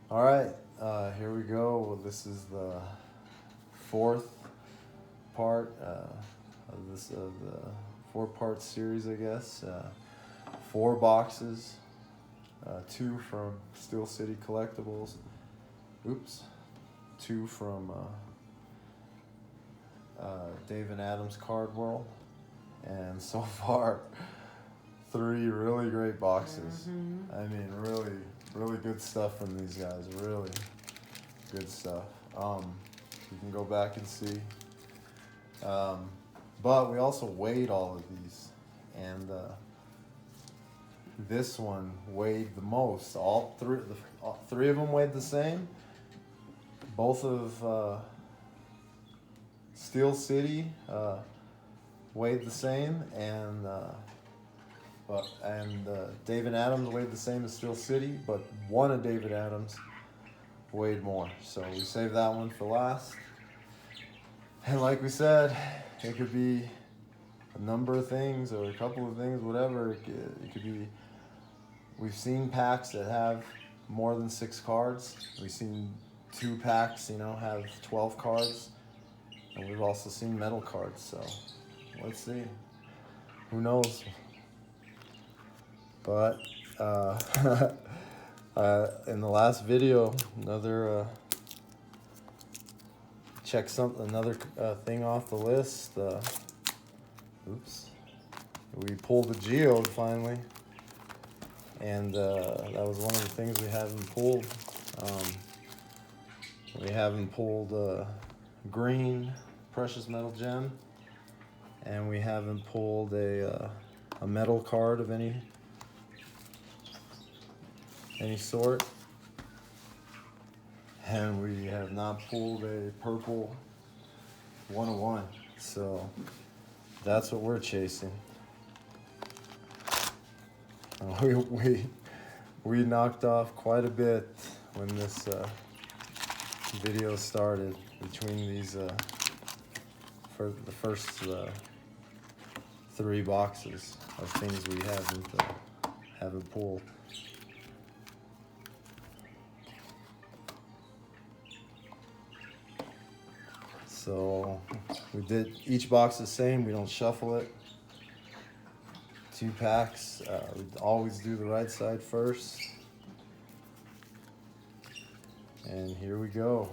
All right, here we go. This is the fourth part of the four-part series, I guess. 4 boxes, 2 from Steel City Collectibles. Oops, 2 from David Adams Card World, and so far 3 really great boxes. I mean, really good stuff from these guys. Really good stuff. You can go back and see. But we also weighed all of these, and this one weighed the most. All three of them weighed the same. Both of Steel City weighed the same, and David Adams weighed the same as Steel City, but one of David Adams weighed more. So we saved that one for last. And like we said, it could be a number of things or a couple of things, whatever. It could be, we've seen packs that have more than 6 cards. We've seen 2 packs, have 12 cards. And we've also seen metal cards, so let's see. Who knows? But in the last video, another thing off the list. Oops, we pulled the geode finally, and that was one of the things we haven't pulled. We haven't pulled green precious metal gem, and we haven't pulled a metal card of any sort, and we have not pulled a purple 101, so that's what we're chasing. We knocked off quite a bit when this video started between these for the first 3 boxes of things we haven't pulled. So we did each box the same. We don't shuffle it. 2 packs. We always do the right side first. And here we go.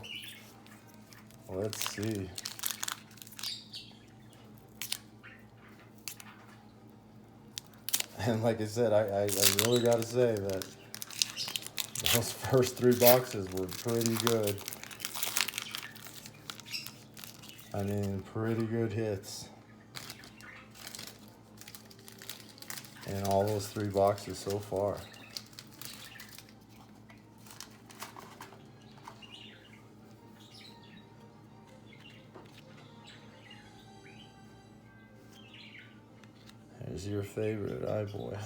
Let's see. And like I said, I really got to say that those first 3 boxes were pretty good. I mean, pretty good hits in all those 3 boxes so far. Here's your favorite eye boy.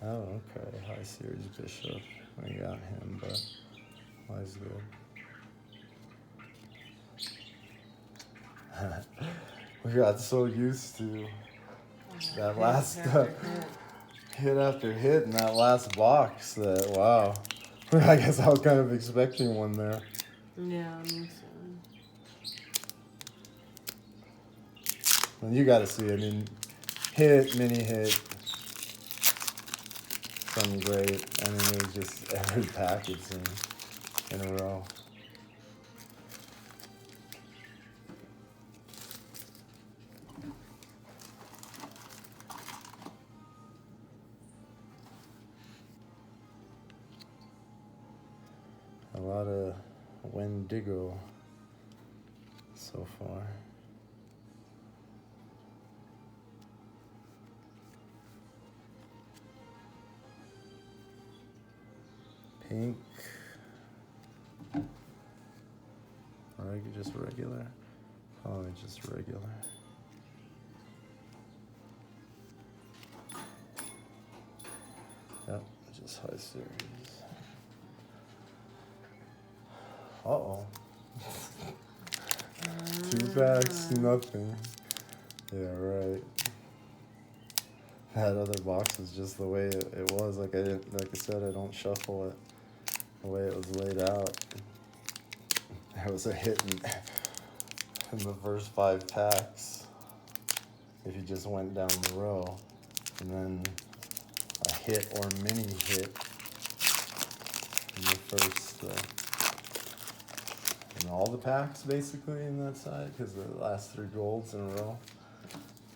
Oh, okay. High Series Bishop. I got him, but that's good. We got so used to that last hit after hit in that last box that, wow. I guess I was kind of expecting one there. Yeah, me too. And you got to see, I mean, hit, mini hit, something great. I mean, it was just every package in a row. A lot of Wendigo so far. Pink. Or just regular? Probably just regular. Yep, just high series. Uh-oh. 2 packs, nothing. Yeah, right. That other box is just the way it was. Like I said, I don't shuffle it the way it was laid out. It was a hit in the first 5 packs. If you just went down the row, and then a hit or mini hit in the first, in all the packs basically in that side, because the last 3 golds in a row,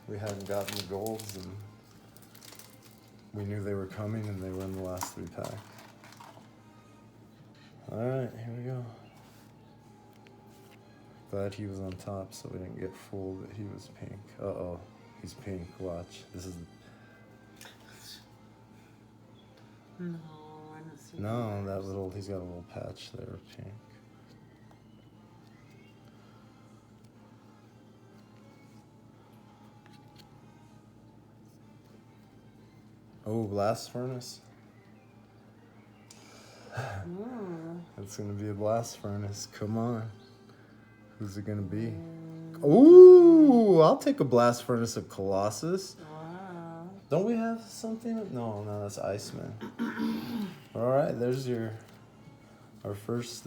we hadn't gotten the golds, and we knew they were coming, and they were in the last 3 packs. All right, here we go. Glad he was on top, so we didn't get fooled that he was pink. Uh-oh, he's pink. Watch. This is. No, I don't see No, that little. He's got a little patch there of pink. Oh, blast furnace. Ooh. It's gonna be a blast furnace. Come on. Who's it gonna be? Mm. Ooh, I'll take a blast furnace of Colossus. Wow. Don't we have something? No, that's Iceman. All right, there's our first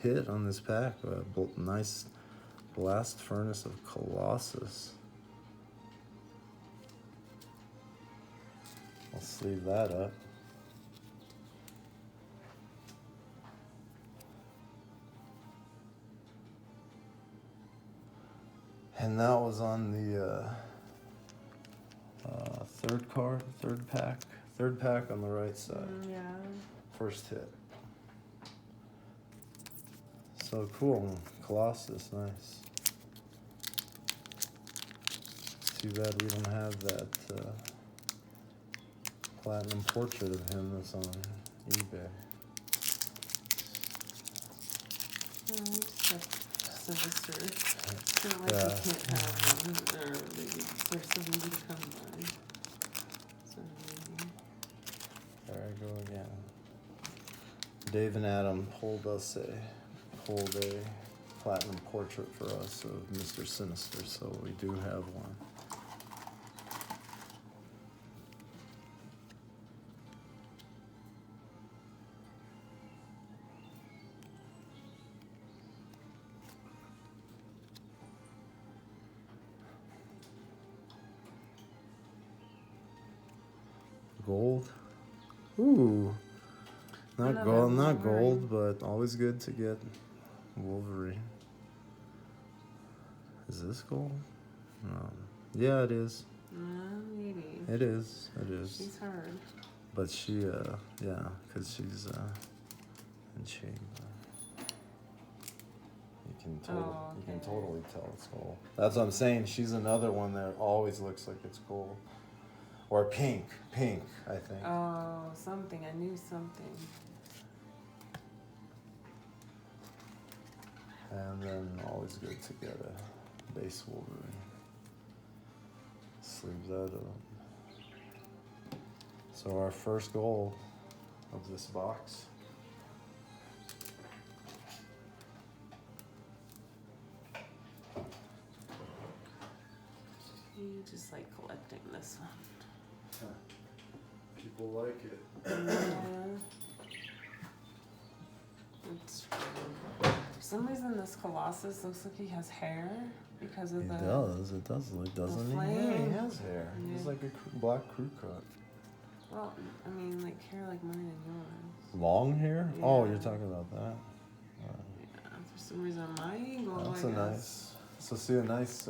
hit on this pack. A nice blast furnace of Colossus. I'll sleeve that up. And that was on the third pack on the right side. Yeah. First hit. So cool, Colossus, nice. Too bad we don't have that platinum portrait of him that's on eBay. Sinister. It's not like you can't have one, or they're so easy to come by. So, There I go again. Dave and Adam pulled a platinum portrait for us of Mr. Sinister, so we do have one. Gold. Ooh. Not gold, but always good to get Wolverine. Is this gold? No. Yeah, it is. maybe. It is. She's hard. But she, yeah, because she's, and she, you can totally tell it's gold. That's what I'm saying. She's another one that always looks like it's gold. Or pink, I think. Oh, something. I knew something. And then always good to get a base Wolverine. Sleeve that up. So our first gold of this box. You just like collecting this one. People like it. Yeah. It's for some reason this Colossus looks like he has hair because of It the. does. It does look, doesn't he? Yeah, flame. he has hair. Yeah. He's like a black crew cut. Well, I mean, like hair like mine and yours. Long hair? Oh, Yeah. you're talking about that. Yeah, for some reason mine goes That's like a nice. So see a nice.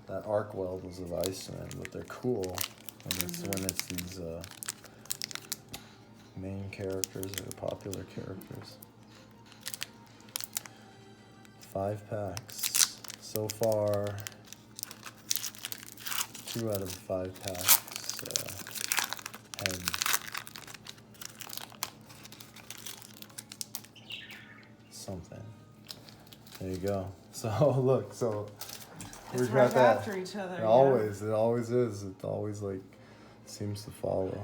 That arc weld was of Iceman, but they're cool when it's these main characters or popular characters. 5 packs so far. 2 out of 5 packs had something. There you go. So look, It's we've right got that. after each other. It always is. It always like seems to follow.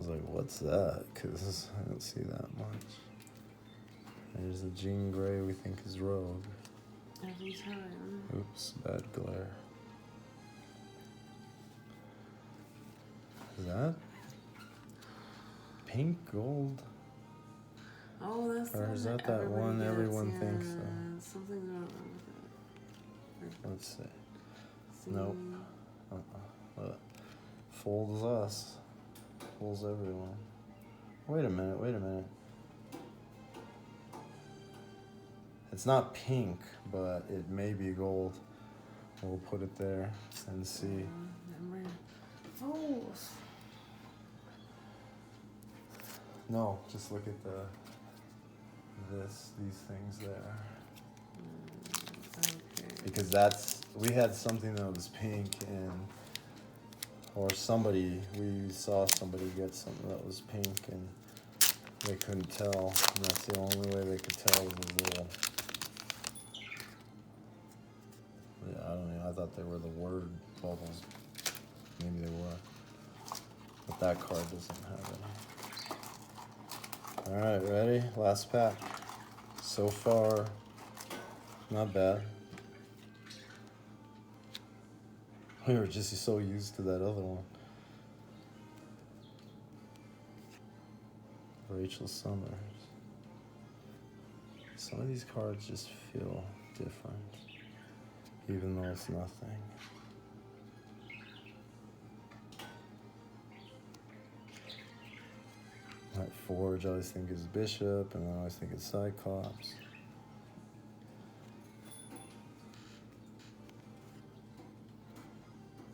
was like, what's that? Because I don't see that much. There's a Jean Grey we think is Rogue. Every time. Oops, bad glare. Is that pink gold? Oh, that's Or is that everybody one gets, everyone yeah. thinks so? Something's wrong with it. Let's see. See? Nope. Look. Fools us. Fools everyone. Wait a minute. It's not pink, but it may be gold. We'll put it there and see. Fools. No, just look at these things there. Okay. Because we had something that was pink or we saw somebody get something that was pink and they couldn't tell. And that's the only way they could tell was a little. Yeah, I don't know. I thought they were the word bubbles. Maybe they were. But that card doesn't have any. Alright, ready? Last pack. So far, not bad. We were just so used to that other one. Rachel Summers. Some of these cards just feel different, even though it's nothing. Like Forge, I always think is Bishop, and then I always think it's Cyclops.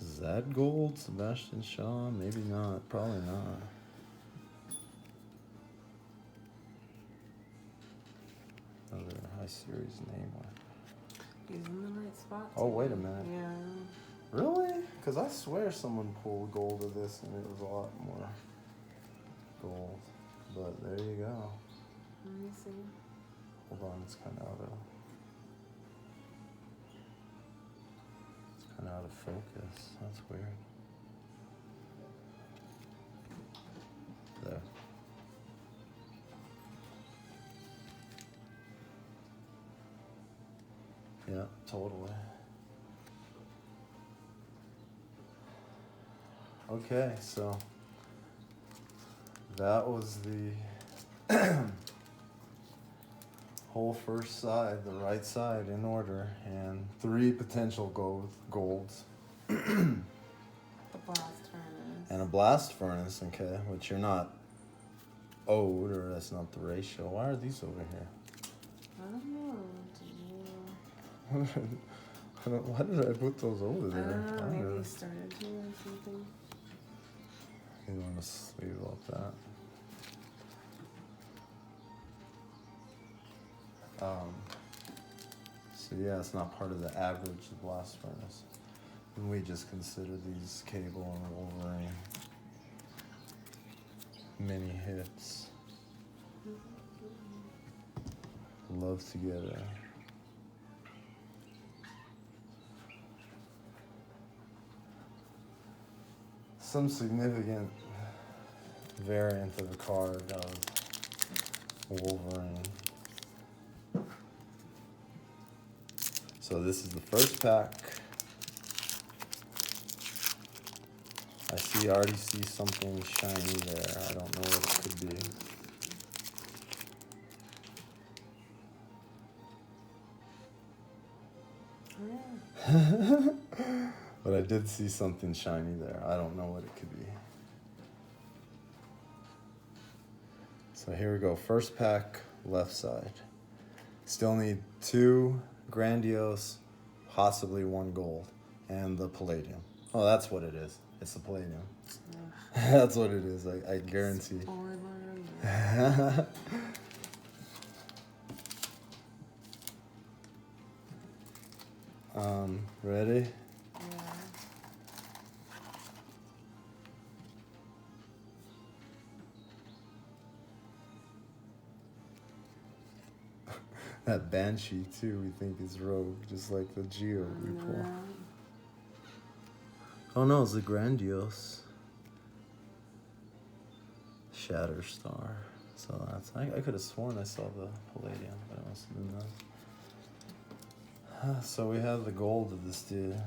Is that gold? Sebastian Shaw? Maybe not. Probably not. Another high series name. He's in the right spot. Oh, wait a minute. Yeah. Really? Because I swear someone pulled gold of this and it was a lot more gold. But there you go. Let me see. Hold on, it's kind of out of focus. That's weird. There. Yeah, totally. Okay, so that was the whole first side, the right side in order, and 3 potential golds. The blast furnace. And a blast furnace, okay, which you're not owed, or that's not the ratio. Why are these over here? I don't know. Why did I put those over there? I don't know. Maybe you started to or something. You want to sleeve up that. So yeah, it's not part of the average blast furnace. And we just consider these Cable and Wolverine mini hits. Love together. Some significant variant of a card of Wolverine. So this is the first pack. I already see something shiny there. I don't know what it could be. But I did see something shiny there. I don't know what it could be. So here we go. First pack, left side. Still need 2 Grandiose, possibly 1 gold, and the Palladium. Oh, that's what it is. It's the Palladium. That's what it is. I guarantee. Ready? Yeah. That Banshee too, we think is Rogue, just like the Geo we pull. Oh no, it's the Grandiose. Shatter Star. So that's, I could have sworn I saw the Palladium, but it must have been that. So we have the gold of this dude,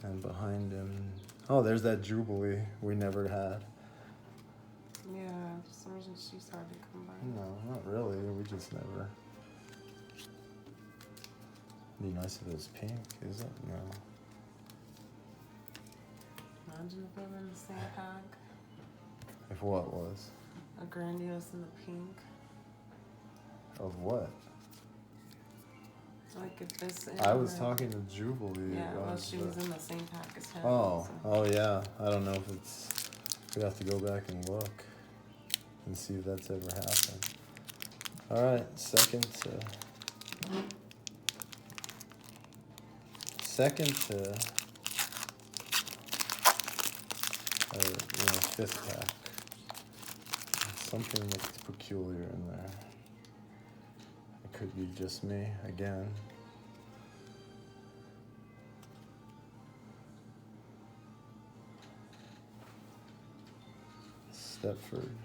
and behind him, oh, there's that Jubilee we never had. Yeah, for some reason she's hard to come by. No, not really. We just never. It'd be nice if it was pink, is it? No. Imagine if they were in the same pack. If what was? A grandiose in the pink. Of what? Like if this. I was talking to Jubilee. Yeah, well, she was in the same pack as him. Oh, so. oh yeah. I don't know if it's. We'd have to go back and look and see if that's ever happened. All right, second to fifth pack. Something looks peculiar in there. It could be just me again. Stepford.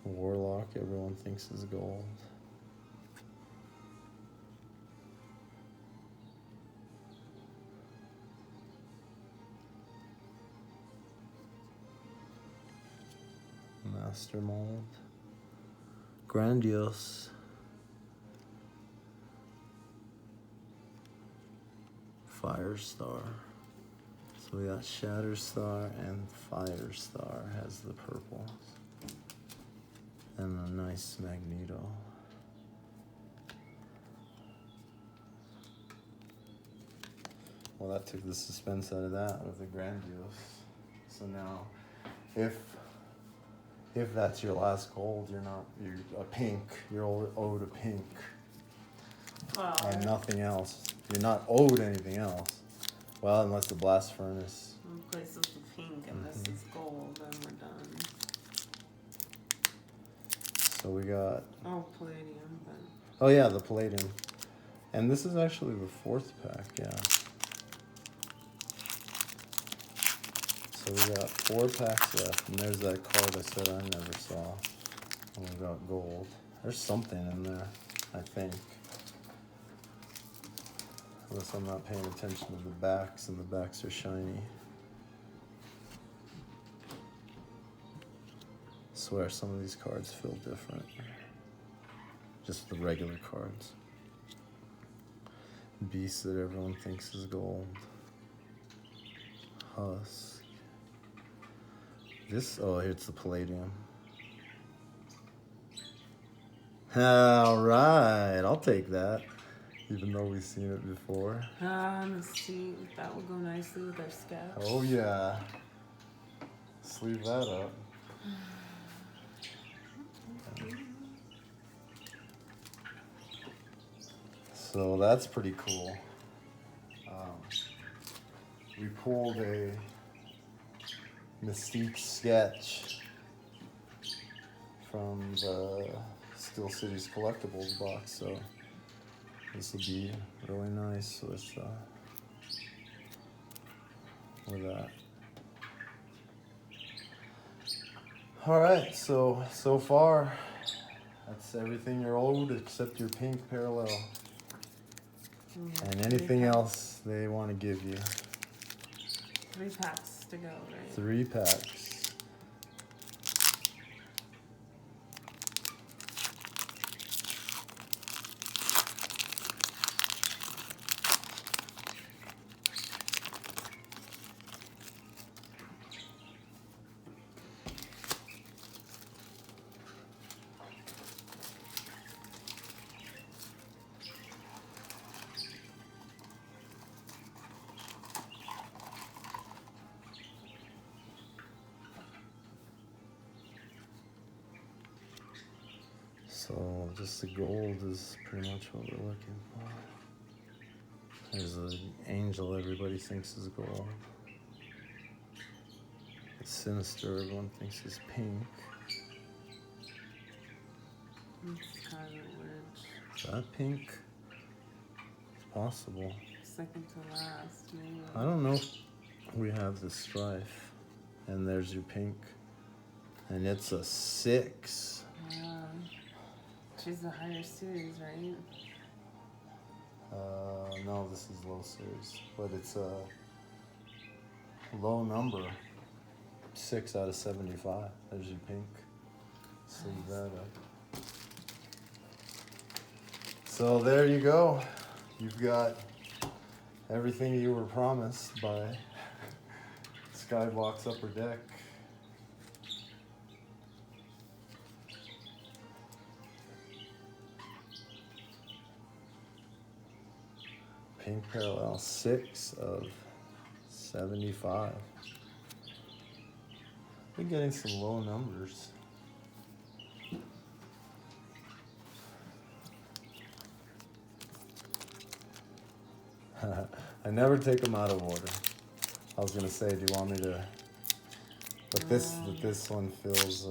Warlock, everyone thinks is gold. Master Mold. Grandiose. Firestar. So we got Shatterstar and Firestar has the purples. And a nice Magneto. Well, that took the suspense out of that with the Grandiose. So now, if that's your last gold, you're a pink. You're owed a pink. Well, And nothing else. You're not owed anything else. Well, unless the blast furnace. replaces the pink and this is gold, then we're done. So we got. Oh, Palladium, but. Oh yeah, the Palladium. And this is actually the fourth pack, yeah. So we got 4 packs left, and there's that card I said I never saw. And we got gold. There's something in there, I think. Unless I'm not paying attention to the backs, and the backs are shiny. I swear some of these cards feel different. Just the regular cards. Beast that everyone thinks is gold. Husk. This, oh, it's the Palladium. Alright, I'll take that. Even though we've seen it before. Mystique. That would go nicely with our sketch. Oh yeah. Sleeve that up. So that's pretty cool. We pulled a Mystique sketch from the Steel Cities collectibles box, so this will be really nice with that. All right, so far that's everything you're owed except your pink parallel. Yeah, And anything else they want to give you. 3 packs to go, right? 3 packs. So just the gold is pretty much what we're looking for. There's an angel everybody thinks is gold. It's sinister, everyone thinks is pink. Scarlet Witch. Is that pink? It's possible. Second to last, maybe. I don't know if we have the strife. And there's your pink. And it's a 6. She's the higher series, right? No, this is low series, but it's a low number. 6 out of 75. There's your pink. Sleeve that up. So there you go. You've got everything you were promised by Skybox Upper Deck. Pink parallel, 6 of 75. We're getting some low numbers. I never take them out of order. I was gonna say, do you want me to? But this one feels.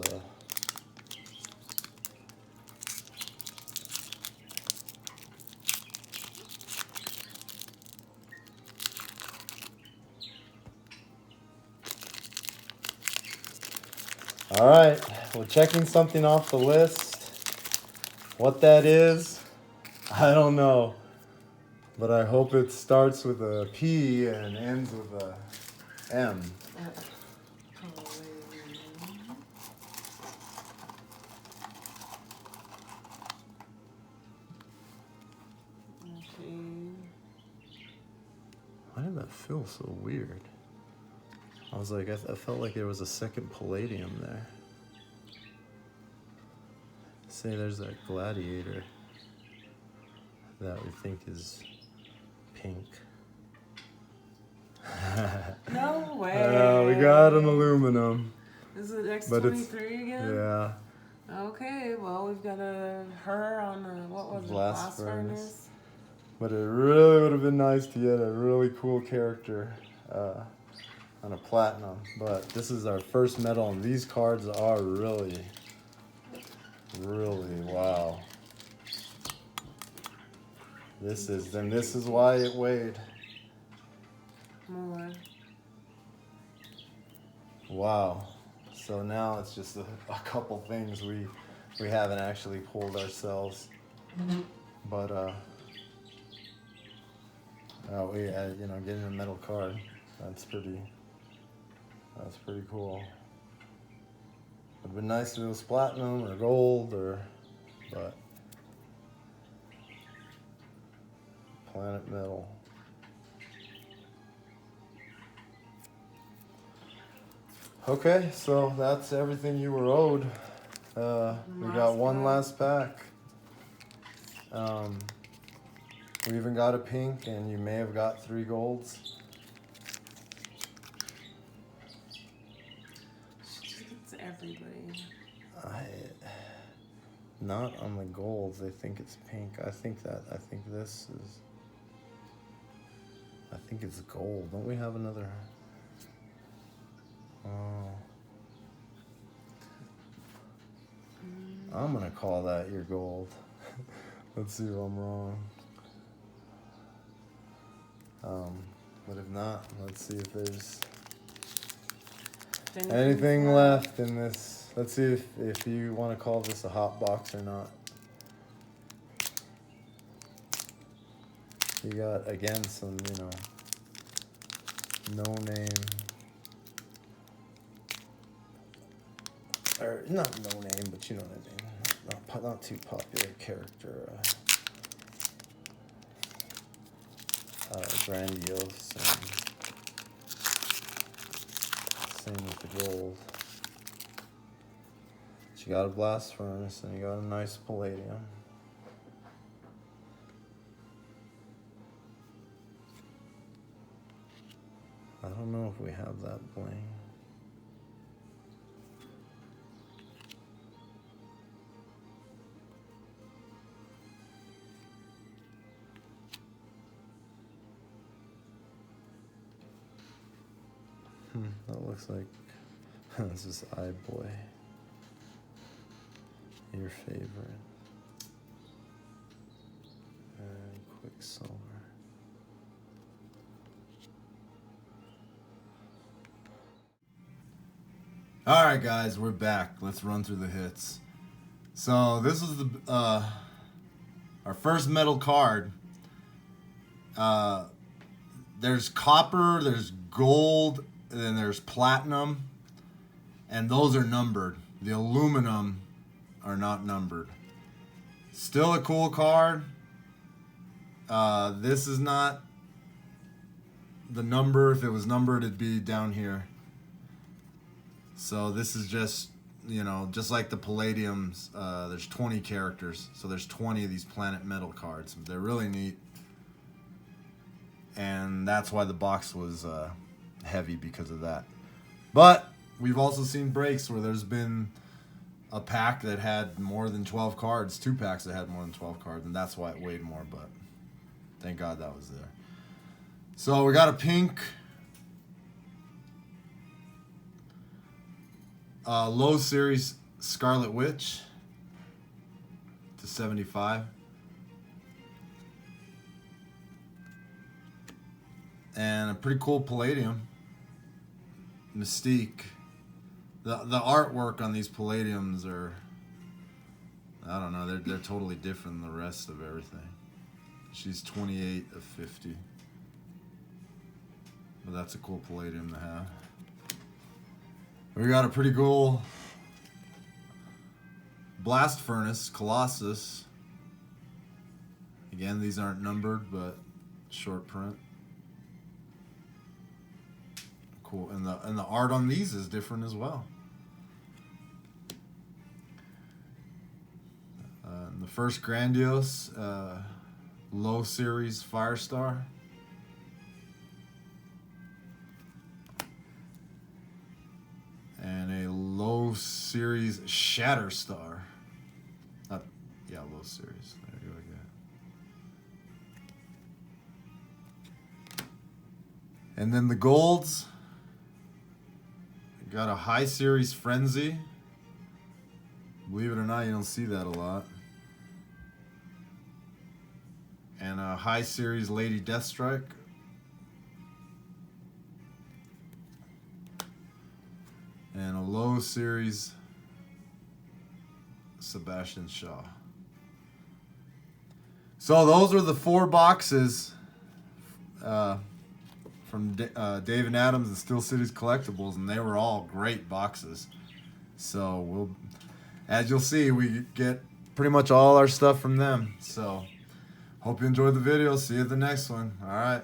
All right, we're checking something off the list. What that is, I don't know. But I hope it starts with a P and ends with a M. Why did that feel so weird? I was like, I felt like there was a second Palladium there. Say there's that gladiator that we think is pink. No way. We got an aluminum. Is it X-23 again? Yeah. Okay, well, we've got her on what was it, blast furnace? But it really would have been nice to get a really cool character on a platinum. But this is our first metal, and these cards are really, really wow. This is why it weighed. More. Wow. So now it's just a couple things we haven't actually pulled ourselves. But getting a metal card, that's pretty cool. It'd been nice if it was platinum or gold but planet metal. Okay, so that's everything you were owed. We got one last pack. We even got a pink, and you may have got 3 golds. It's everybody. Not on the golds. They think it's pink. I think it's gold. Don't we have another? Oh. I'm gonna call that your gold. Let's see if I'm wrong. But if not, let's see if there's anything left in this. Let's see if you want to call this a hot box or not. You got, again, some, no name. Or not no name, but you know what I mean. Not too popular character. Grandiose. Same with the gold. But you got a blast furnace and you got a nice Palladium. I don't know if we have that bling. That looks like this is iBoy. Your favorite. And Quicksilver. Alright guys, we're back. Let's run through the hits. So this is the our first metal card. There's copper, there's gold, and then there's platinum, and those are numbered. The aluminum are not numbered. Still a cool card. This is not the number. If it was numbered, it'd be down here. So this is just, you know, just like the Palladiums, there's 20 characters. So there's 20 of these planet metal cards. They're really neat. And that's why the box was heavy, because of that. But we've also seen breaks where there's been a pack that had more than 12 cards, 2 packs that had more than 12 cards, and that's why it weighed more, but thank God that was there. So we got a pink low series Scarlet Witch to 75. And a pretty cool Palladium Mystique. The artwork on these Palladiums are, I don't know, they're totally different than the rest of everything. She's 28 of 50. But that's a cool Palladium to have. We got a pretty cool Blast Furnace Colossus. Again, these aren't numbered, but short print. Cool, and the art on these is different as well. And the first Grandiose low series Firestar. And a low series Shatterstar. Yeah, low series. There you go again. And then the golds. Got a high series Frenzy. Believe it or not, you don't see that a lot. And a high series Lady Deathstrike. And a low series Sebastian Shaw. So those are the 4 boxes from Dave and Adams and Steel Cities Collectibles, and they were all great boxes. So we'll, as you'll see, we get pretty much all our stuff from them. So hope you enjoyed the video. See you at the next one. All right.